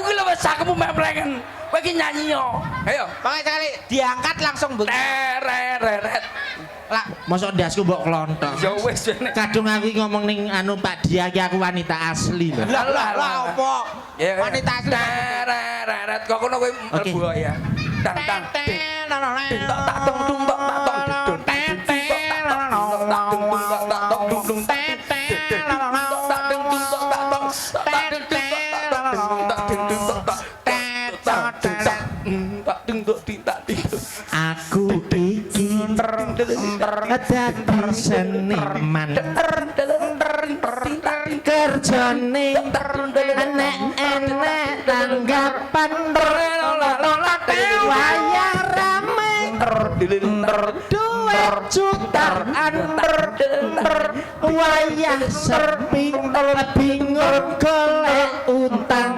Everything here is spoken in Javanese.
ki lho wis cakepmu memplengen. Kowe iki nyanyi yo. Ayo. Pakai sekali diangkat langsung bengi. Tereret. Lah, mosok ndasku mbok klonthok. Ya wis nek. Kadung aku iki ngomong ning anu Pak Dia iki aku wanita asli lho. lah opo? Wanita asli. Tereret kok kono kowe mlebu ya. Tang tang. Tak tung tung tak tung. Aku iki dadi seniman kerjane enek tanggapan wayang rame duit jutaan wayah sepi bingung golek utang